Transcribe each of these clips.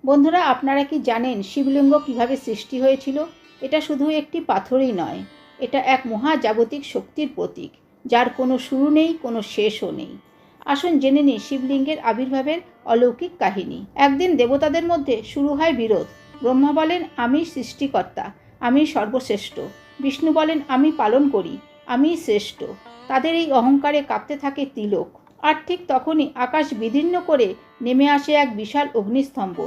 বন্ধুরা, আপনারা কি জানেন শিবলিঙ্গ কিভাবে সৃষ্টি হয়েছিল? এটা শুধু একটি পাথরই নয়, এটা এক মহাজাগতিক শক্তির প্রতীক, যার কোনো শুরু নেই, কোনো শেষও নেই। আসুন জেনে নিই শিবলিঙ্গের আবির্ভাবের অলৌকিক কাহিনী। একদিন দেবতাদের মধ্যে শুরু হয় বিরোধ। ব্রহ্মা বলেন, আমি সৃষ্টিকর্তা, আমি সর্বশ্রেষ্ঠ। বিষ্ণু বলেন, আমি পালন করি, আমি শ্রেষ্ঠ। তাদের এই অহংকারে কাঁপতে থাকে তিলক। আর ঠিক তখনই আকাশ বিদীর্ণ করে নেমে আসে এক বিশাল অগ্নিস্তম্ভ।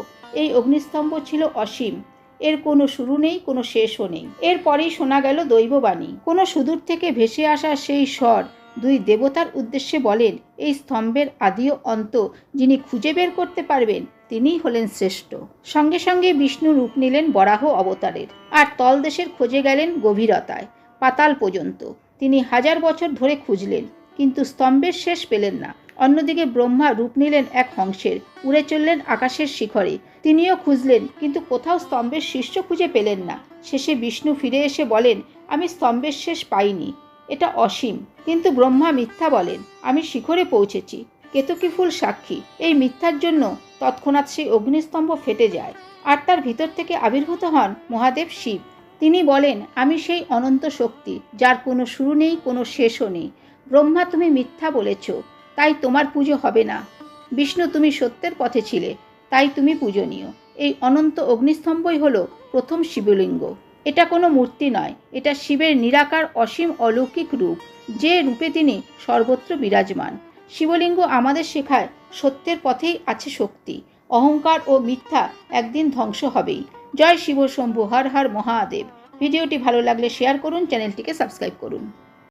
এই অগ্নিস্তম্ভ ছিল অসীম, এর কোনো শুরু নেই, কোনো শেষও নেই। এরপরেই শোনা গেল দৈববাণী। কোনো সুদূর থেকে ভেসে আসা সেই স্বর দুই দেবতার উদ্দেশ্যে বলেন, এই স্তম্ভের আদি ও অন্ত যিনি খুঁজে বের করতে পারবেন, তিনিই হলেন শ্রেষ্ঠ। সঙ্গে সঙ্গে বিষ্ণু রূপ নিলেন বরাহ অবতারের, আর তলদেশের খোঁজে গেলেন গভীরতায়, পাতাল পর্যন্ত। তিনি 1000 বছর ধরে খুঁজলেন, কিন্তু স্তম্ভের শেষ পেলেন না। অন্যদিকে ব্রহ্মা রূপ নিলেন এক হংসের, উড়ে চললেন আকাশের শিখরে। তিনিও খুঁজলেন, কিন্তু কোথাও স্তম্ভের শীর্ষ খুঁজে পেলেন না। শেষে বিষ্ণু ফিরে এসে বলেন, আমি স্তম্ভের শেষ পাইনি, এটা অসীম। কিন্তু ব্রহ্মা মিথ্যা বলেন, আমি শিখরে পৌঁছেছি। কেতকী ফুল সাক্ষী। এই মিথ্যার জন্য তৎক্ষণাৎ সেই অগ্নিস্তম্ভ ফেটে যায়, আর তার ভিতর থেকে আবির্ভূত হন মহাদেব শিব। তিনি বলেন, আমি সেই অনন্ত শক্তি, যার কোনো শুরু নেই, কোনো শেষও নেই। ব্রহ্মা, তুমি মিথ্যা বলেছ, তাই তোমার পুজো হবে না। বিষ্ণু, তুমি সত্যের পথে ছিলে, তাই তুমি পূজনীয়। এই অনন্ত অগ্নিস্তম্ভই হলো প্রথম শিবলিঙ্গ। এটা কোনো মূর্তি নয়, এটা শিবের নিরাকার অসীম অলৌকিক রূপ, যে রূপে তিনি সর্বত্র বিরাজমান। শিবলিঙ্গ আমাদের শেখায়, সত্যের পথেই আছে শক্তি। অহংকার ও মিথ্যা একদিন ধ্বংস হবেই। জয় শিব শম্ভু, হর হর মহাদেব। ভিডিওটি ভালো লাগলে শেয়ার করুন, চ্যানেলটিকে সাবস্ক্রাইব করুন।